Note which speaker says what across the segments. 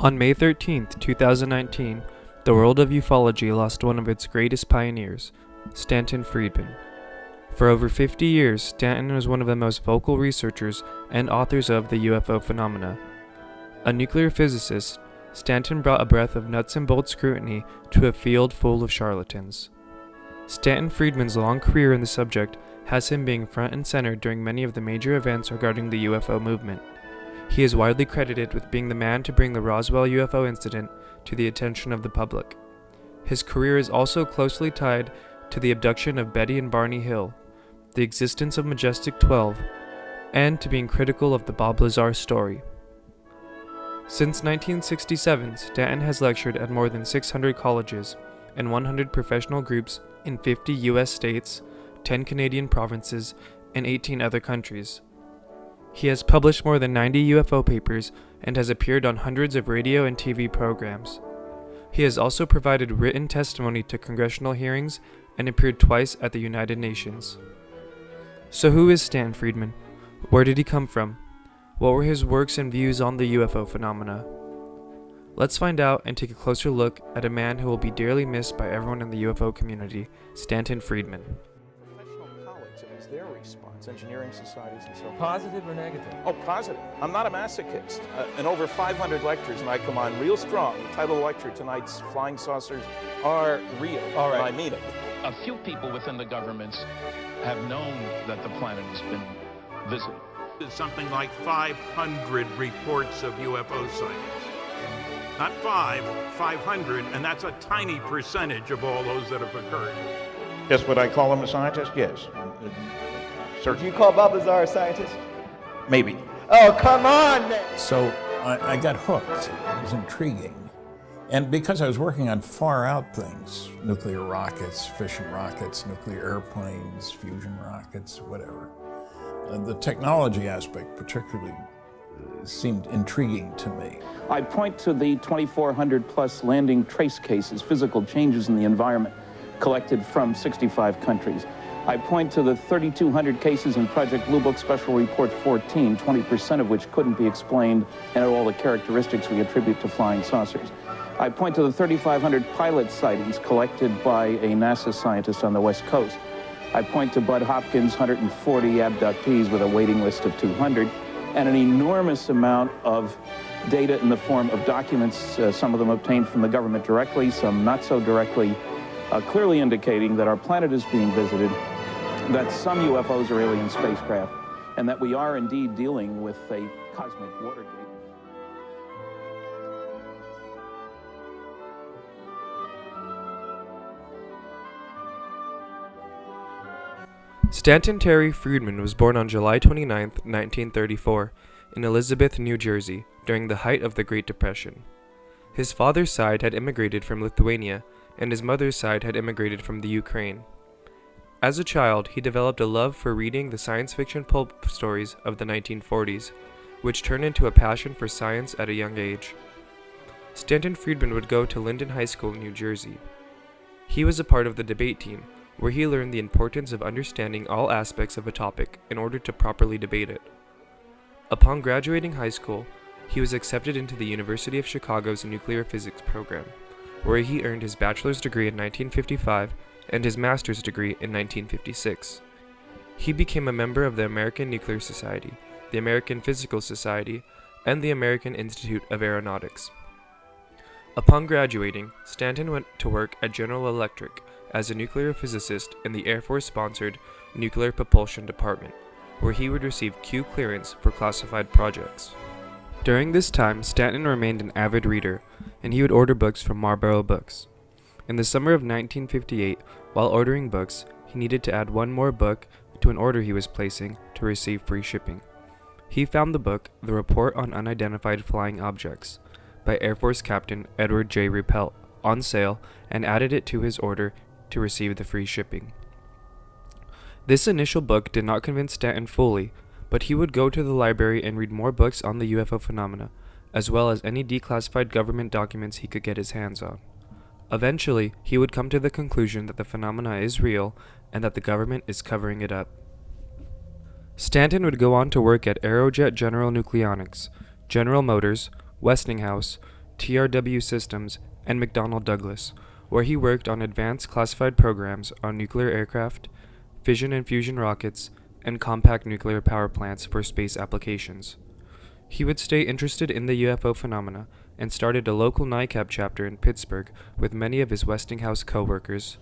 Speaker 1: On May 13, 2019, the world of ufology lost one of its greatest pioneers, Stanton Friedman. For over 50 years, Stanton was one of the most vocal researchers and authors of the UFO phenomena. A nuclear physicist, Stanton brought a breath of nuts and bolts scrutiny to a field full of charlatans. Stanton Friedman's long career in the subject has him being front and center during many of the major events regarding the UFO movement. He is widely credited with being the man to bring the Roswell UFO incident to the attention of the public. His career is also closely tied to the abduction of Betty and Barney Hill, the existence of Majestic 12, and to being critical of the Bob Lazar story. Since 1967, Stanton has lectured at more than 600 colleges and 100 professional groups in 50 U.S. states, 10 Canadian provinces, and 18 other countries. He has published more than 90 UFO papers and has appeared on hundreds of radio and TV programs. He has also provided written testimony to congressional hearings and appeared twice at the United Nations. So who is Stanton Friedman? Where did he come from? What were his works and views on the UFO phenomena? Let's find out and take a closer look at a man who will be dearly missed by everyone in the UFO community, Stanton Friedman.
Speaker 2: Professional colleagues, it was their response, engineering societies and so forth.
Speaker 3: Positive or negative?
Speaker 2: Oh, positive. I'm not a masochist. In over 500 lectures, and I come on real strong. The title of the lecture tonight's Flying Saucers Are Real.
Speaker 3: All right.
Speaker 2: And I mean it.
Speaker 4: A few people within the governments have known that the planet has been visited.
Speaker 5: There's something like 500 reports of UFO sightings. Not 500, and that's a tiny percentage of all those that have occurred.
Speaker 2: Yes, would I call him a scientist? Yes.
Speaker 3: Do
Speaker 2: Certainly.
Speaker 3: you call Bob Lazar a scientist?
Speaker 2: Maybe.
Speaker 3: Oh, come on, man!
Speaker 6: So I got hooked. It was intriguing. And because I was working on far out things, nuclear rockets, fission rockets, nuclear airplanes, fusion rockets, whatever, the technology aspect particularly seemed intriguing to me.
Speaker 7: I point to the 2,400 plus landing trace cases, physical changes in the environment, collected from 65 countries. I point to the 3,200 cases in Project Blue Book Special Report 14, 20% of which couldn't be explained, and all the characteristics we attribute to flying saucers. I point to the 3,500 pilot sightings collected by a NASA scientist on the West Coast. I point to Bud Hopkins' 140 abductees with a waiting list of 200, and an enormous amount of data in the form of documents, some of them obtained from the government directly, some not so directly, clearly indicating that our planet is being visited, that some UFOs are alien spacecraft, and that we are indeed dealing with a cosmic Watergate.
Speaker 1: Stanton Terry Friedman was born on July 29, 1934, in Elizabeth, New Jersey, during the height of the Great Depression. His father's side had immigrated from Lithuania, and his mother's side had immigrated from the Ukraine. As a child, he developed a love for reading the science fiction pulp stories of the 1940s, which turned into a passion for science at a young age. Stanton Friedman would go to Linden High School in New Jersey. He was a part of the debate team, where he learned the importance of understanding all aspects of a topic in order to properly debate it. Upon graduating high school, he was accepted into the University of Chicago's nuclear physics program, where he earned his bachelor's degree in 1955 and his master's degree in 1956. He became a member of the American Nuclear Society, the American Physical Society, and the American Institute of Aeronautics. Upon graduating, Stanton went to work at General Electric as a nuclear physicist in the Air Force-sponsored Nuclear Propulsion Department, where he would receive Q clearance for classified projects. During this time, Stanton remained an avid reader, and he would order books from Marlboro Books. In the summer of 1958, while ordering books, he needed to add one more book to an order he was placing to receive free shipping. He found the book, The Report on Unidentified Flying Objects, by Air Force Captain Edward J. Ruppelt, on sale, and added it to his order to receive the free shipping. This initial book did not convince Stanton fully, but he would go to the library and read more books on the UFO phenomena, as well as any declassified government documents he could get his hands on. Eventually, he would come to the conclusion that the phenomena is real and that the government is covering it up. Stanton would go on to work at Aerojet General Nucleonics, General Motors, Westinghouse, TRW Systems, and McDonnell Douglas, where he worked on advanced classified programs on nuclear aircraft, fission and fusion rockets, and compact nuclear power plants for space applications. He would stay interested in the UFO phenomena and started a local NICAP chapter in Pittsburgh with many of his Westinghouse co-workers.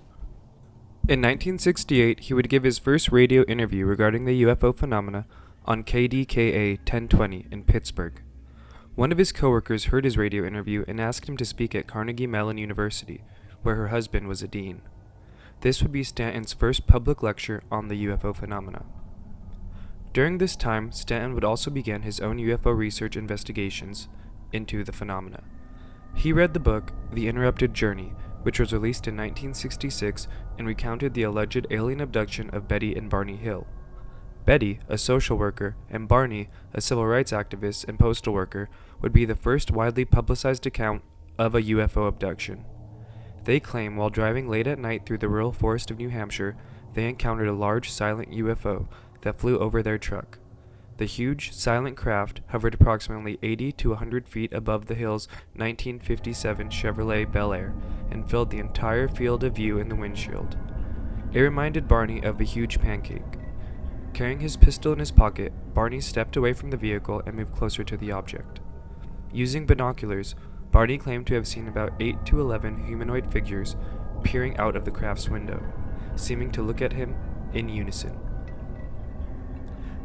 Speaker 1: In 1968, he would give his first radio interview regarding the UFO phenomena on KDKA 1020 in Pittsburgh. One of his coworkers heard his radio interview and asked him to speak at Carnegie Mellon University, where her husband was a dean. This would be Stanton's first public lecture on the UFO phenomena. During this time, Stanton would also begin his own UFO research investigations into the phenomena. He read the book The Interrupted Journey, which was released in 1966 and recounted the alleged alien abduction of Betty and Barney Hill. Betty, a social worker, and Barney, a civil rights activist and postal worker, would be the first widely publicized account of a UFO abduction. They claim while driving late at night through the rural forest of New Hampshire, they encountered a large silent UFO that flew over their truck. The huge, silent craft hovered approximately 80 to 100 feet above the Hill's 1957 Chevrolet Bel Air and filled the entire field of view in the windshield. It reminded Barney of a huge pancake. Carrying his pistol in his pocket, Barney stepped away from the vehicle and moved closer to the object. Using binoculars, Barney claimed to have seen about 8 to 11 humanoid figures peering out of the craft's window, seeming to look at him in unison.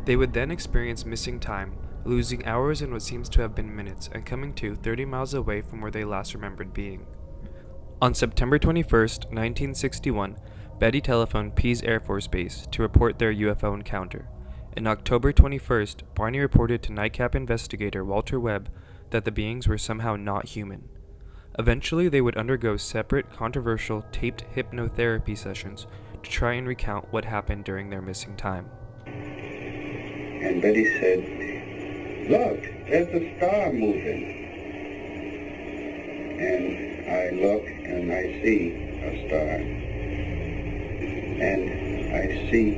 Speaker 1: They would then experience missing time, losing hours in what seems to have been minutes and coming to 30 miles away from where they last remembered being. On September 21, 1961, Betty telephoned Pease Air Force Base to report their UFO encounter. On October 21st, Barney reported to NICAP investigator Walter Webb that the beings were somehow not human. Eventually, they would undergo separate, controversial, taped hypnotherapy sessions to try and recount what happened during their missing time.
Speaker 8: And Betty said, "Look, there's a star moving." And I look and I see a star. And I see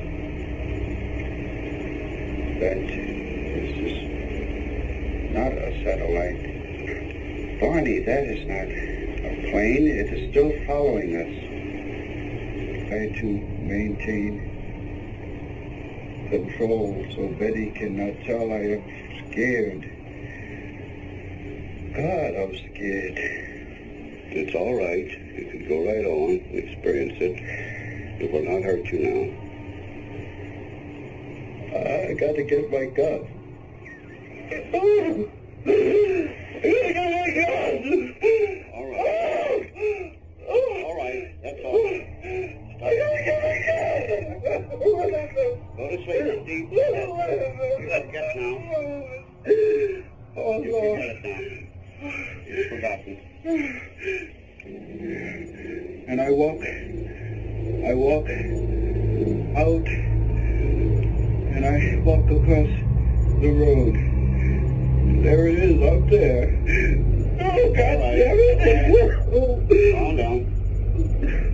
Speaker 8: that this is not a satellite. Barney, that is not a plane. It is still following us. Try to maintain control so Betty cannot tell I am scared. God, I'm scared. It's all right. You can go right on, experience it. It will not hurt you now. I got to get my gun. I got to get my gun. All right. All right, that's all. I got to get my gun. Go to sleep, Steve. You got to get now. Oh, you forgot it now. You've forgotten. And I walk out, and I walk across the road. There it is up there. Oh, God damn it. Calm down.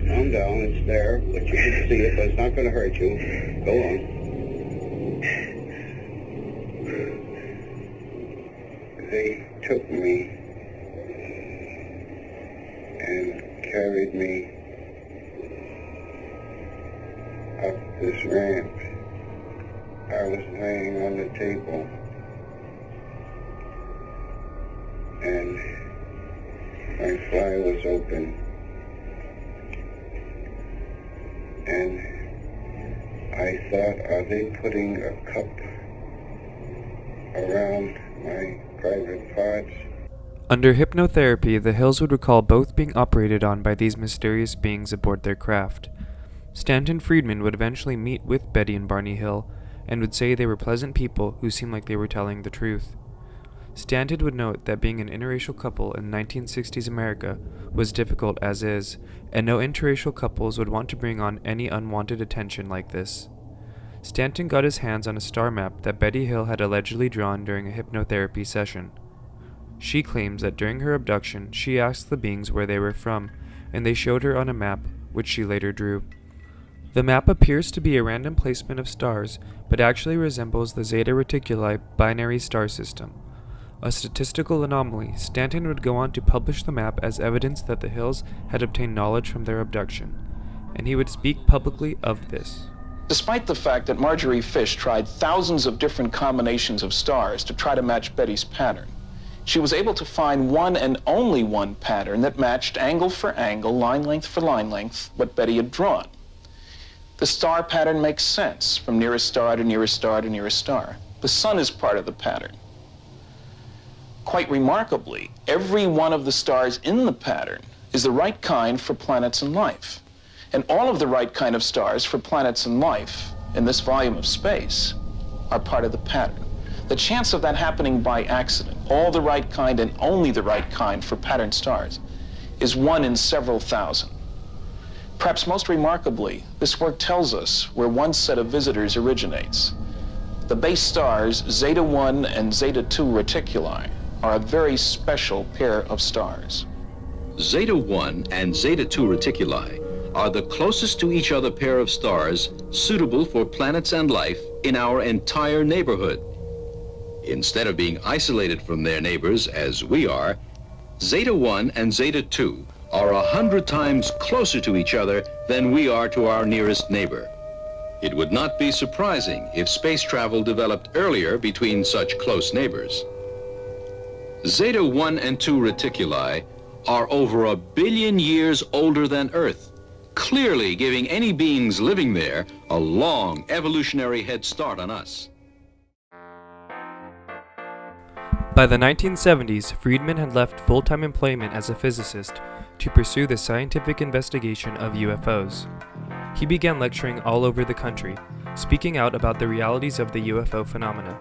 Speaker 8: Calm down, it's there, but you can see it, but it's not going to hurt you. Go on. They took me and carried me up this ramp. I was laying on the table, and my fly was open, and I thought, are they putting a cup around my private parts?
Speaker 1: Under hypnotherapy, the Hills would recall both being operated on by these mysterious beings aboard their craft. Stanton Friedman would eventually meet with Betty and Barney Hill and would say they were pleasant people who seemed like they were telling the truth. Stanton would note that being an interracial couple in 1960s America was difficult as is, and no interracial couples would want to bring on any unwanted attention like this. Stanton got his hands on a star map that Betty Hill had allegedly drawn during a hypnotherapy session. She claims that during her abduction, she asked the beings where they were from, and they showed her on a map, which she later drew. The map appears to be a random placement of stars, but actually resembles the Zeta Reticuli binary star system. a statistical anomaly, Stanton would go on to publish the map as evidence that the Hills had obtained knowledge from their abduction, and he would speak publicly of this.
Speaker 7: Despite the fact that Marjorie Fish tried thousands of different combinations of stars to try to match Betty's pattern, she was able to find one and only one pattern that matched angle for angle, line length for line length, what Betty had drawn. The star pattern makes sense from nearest star to nearest star to nearest star. The sun is part of the pattern. Quite remarkably, every one of the stars in the pattern is the right kind for planets and life. And all of the right kind of stars for planets and life in this volume of space are part of the pattern. The chance of that happening by accident, all the right kind and only the right kind for patterned stars, is 1 in several thousand. Perhaps most remarkably, this work tells us where one set of visitors originates. The base stars Zeta 1 and Zeta 2 Reticuli are a very special pair of stars.
Speaker 9: Zeta 1 and Zeta 2 Reticuli are the closest to each other pair of stars suitable for planets and life in our entire neighborhood. Instead of being isolated from their neighbors as we are, Zeta 1 and Zeta 2 are 100 times closer to each other than we are to our nearest neighbor. It would not be surprising if space travel developed earlier between such close neighbors. Zeta 1 and 2 Reticuli are over 1 billion years older than Earth, clearly giving any beings living there a long evolutionary head start on us.
Speaker 1: By the 1970s, Friedman had left full-time employment as a physicist to pursue the scientific investigation of UFOs. He began lecturing all over the country, speaking out about the realities of the UFO phenomena.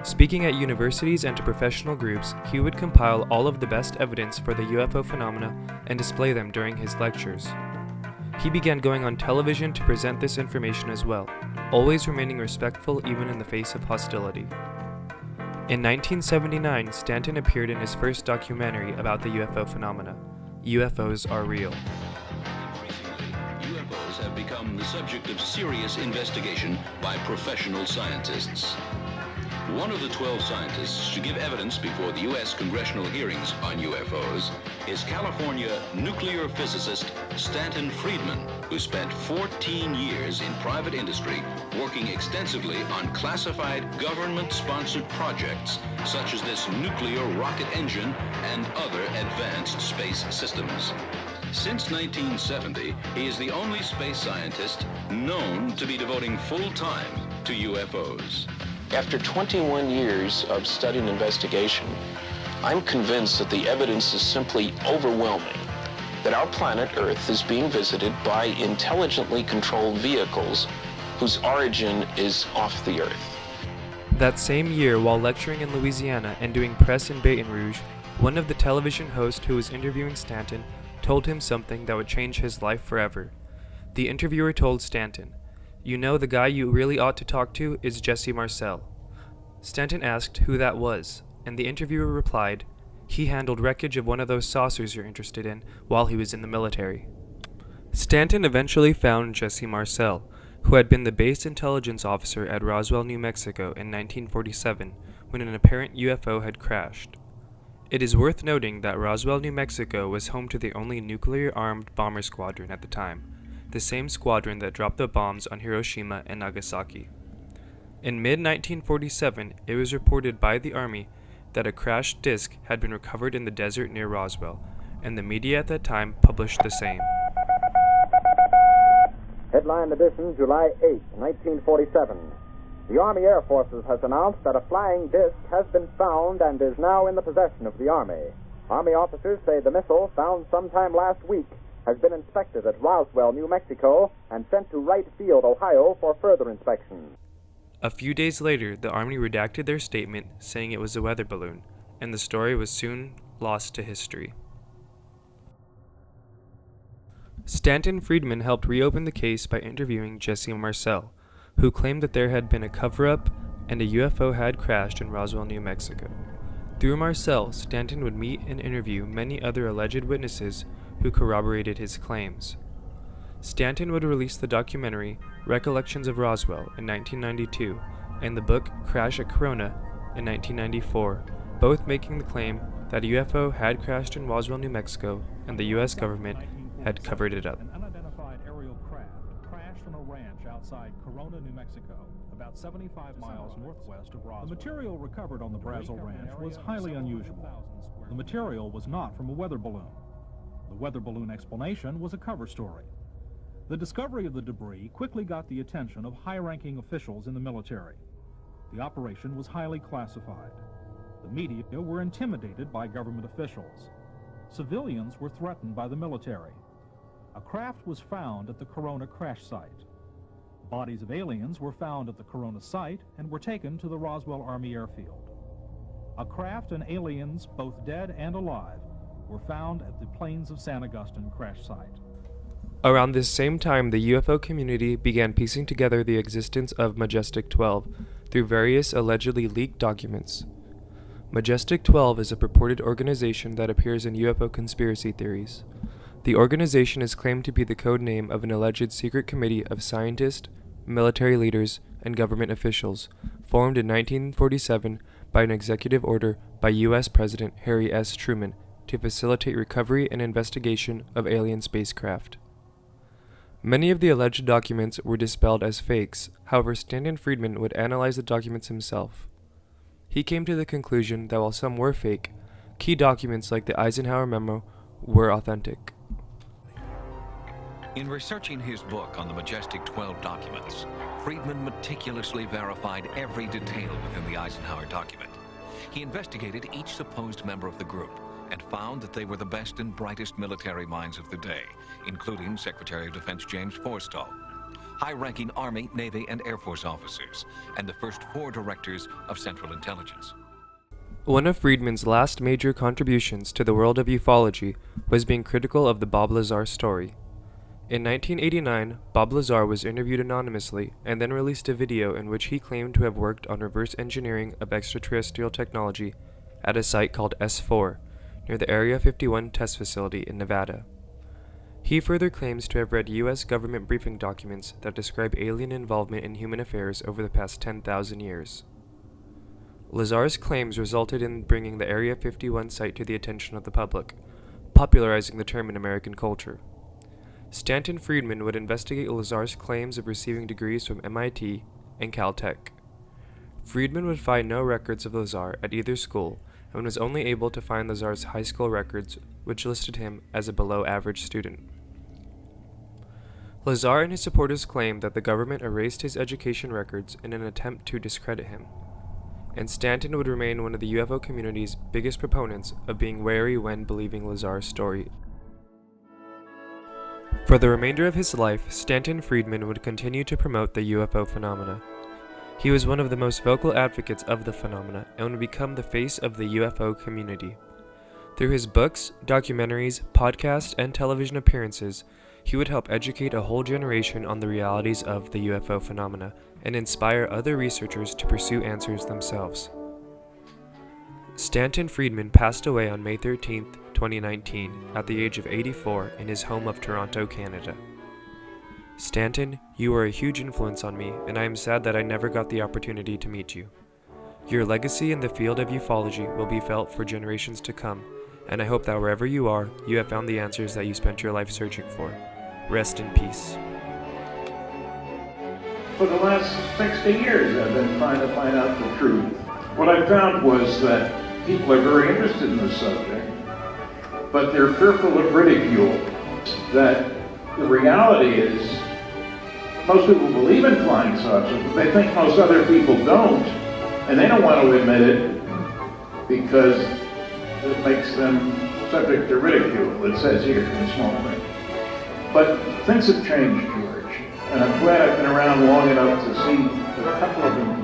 Speaker 1: Speaking at universities and to professional groups, he would compile all of the best evidence for the UFO phenomena and display them during his lectures. He began going on television to present this information as well, always remaining respectful even in the face of hostility. In 1979, Stanton appeared in his first documentary about the UFO phenomena, UFOs Are Real.
Speaker 9: Increasingly, UFOs have become the subject of serious investigation by professional scientists. One of the 12 scientists to give evidence before the U.S. congressional hearings on UFOs is California nuclear physicist Stanton Friedman, who spent 14 years in private industry working extensively on classified government-sponsored projects such as this nuclear rocket engine and other advanced space systems. Since 1970, he is the only space scientist known to be devoting full time to UFOs.
Speaker 7: After 21 years of study and investigation, I'm convinced that the evidence is simply overwhelming, that our planet Earth is being visited by intelligently controlled vehicles whose origin is off the Earth.
Speaker 1: That same year, while lecturing in Louisiana and doing press in Baton Rouge, one of the television hosts who was interviewing Stanton told him something that would change his life forever. The interviewer told Stanton, "You know, the guy you really ought to talk to is Jesse Marcel." Stanton asked who that was, and the interviewer replied, "He handled wreckage of one of those saucers you're interested in while he was in the military." Stanton eventually found Jesse Marcel, who had been the base intelligence officer at Roswell, New Mexico in 1947 when an apparent UFO had crashed. It is worth noting that Roswell, New Mexico was home to the only nuclear-armed bomber squadron at the time, the same squadron that dropped the bombs on Hiroshima and Nagasaki. In mid-1947, it was reported by the Army that a crashed disc had been recovered in the desert near Roswell, and the media at that time published the same.
Speaker 10: Headline edition, July 8, 1947. The Army Air Forces has announced that a flying disc has been found and is now in the possession of the Army. Army officers say the missile, found sometime last week, has been inspected at Roswell, New Mexico, and sent to Wright Field, Ohio, for further inspection.
Speaker 1: A few days later, the Army redacted their statement saying it was a weather balloon, and the story was soon lost to history. Stanton Friedman helped reopen the case by interviewing Jesse Marcel, who claimed that there had been a cover-up and a UFO had crashed in Roswell, New Mexico. Through Marcel, Stanton would meet and interview many other alleged witnesses who corroborated his claims. Stanton would release the documentary Recollections of Roswell in 1992 and the book Crash at Corona in 1994, both making the claim that a UFO had crashed in Roswell, New Mexico, and the U.S. government had covered it up.
Speaker 11: An unidentified aerial craft crashed on a ranch outside Corona, New Mexico, about 75 miles northwest of Roswell. The material recovered on the Brazil Ranch was highly unusual. The material was not from a weather balloon. The weather balloon explanation was a cover story. The discovery of the debris quickly got the attention of high-ranking officials in the military. The operation was highly classified. The media were intimidated by government officials. Civilians were threatened by the military. A craft was found at the Corona crash site. Bodies of aliens were found at the Corona site and were taken to the Roswell Army Airfield. A craft and aliens, both dead and alive, were found at the Plains of San Augustine crash site.
Speaker 1: Around this same time, the UFO community began piecing together the existence of Majestic 12 through various allegedly leaked documents. Majestic 12 is a purported organization that appears in UFO conspiracy theories. The organization is claimed to be the code name of an alleged secret committee of scientists, military leaders, and government officials, formed in 1947 by an executive order by U.S. President Harry S. Truman to facilitate recovery and investigation of alien spacecraft. Many of the alleged documents were dispelled as fakes, however Stanton Friedman would analyze the documents himself. He came to the conclusion that while some were fake, key documents like the Eisenhower memo were authentic.
Speaker 12: In researching his book on the Majestic 12 documents, Friedman meticulously verified every detail within the Eisenhower document. He investigated each supposed member of the group and found that they were the best and brightest military minds of the day, including Secretary of Defense James Forrestal, high-ranking Army, Navy, and Air Force officers, and the first 4 directors of Central Intelligence.
Speaker 1: One of Friedman's last major contributions to the world of ufology was being critical of the Bob Lazar story. In 1989, Bob Lazar was interviewed anonymously and then released a video in which he claimed to have worked on reverse engineering of extraterrestrial technology at a site called S4, near the Area 51 test facility in Nevada. He further claims to have read U.S. government briefing documents that describe alien involvement in human affairs over the past 10,000 years. Lazar's claims resulted in bringing the Area 51 site to the attention of the public, popularizing the term in American culture. Stanton Friedman would investigate Lazar's claims of receiving degrees from MIT and Caltech. Friedman would find no records of Lazar at either school and was only able to find Lazar's high school records, which listed him as a below-average student. Lazar and his supporters claimed that the government erased his education records in an attempt to discredit him, and Stanton would remain one of the UFO community's biggest proponents of being wary when believing Lazar's story. For the remainder of his life, Stanton Friedman would continue to promote the UFO phenomena. He was one of the most vocal advocates of the phenomena and would become the face of the UFO community. Through his books, documentaries, podcasts, and television appearances, he would help educate a whole generation on the realities of the UFO phenomena and inspire other researchers to pursue answers themselves. Stanton Friedman passed away on May 13, 2019, at the age of 84 in his home of Toronto, Canada. Stanton, you were a huge influence on me, and I am sad that I never got the opportunity to meet you. Your legacy in the field of ufology will be felt for generations to come, and I hope that wherever you are, you have found the answers that you spent your life searching for. Rest in peace.
Speaker 7: For the last 60 years, I've been trying to find out the truth. What I found was that people are very interested in the subject, but they're fearful of ridicule. That the reality is, most people believe in flying saucers, but they think most other people don't, and they don't want to admit it because it makes them subject to ridicule, it says here in small print. But things have changed, George, and I'm glad I've been around long enough to see a couple of them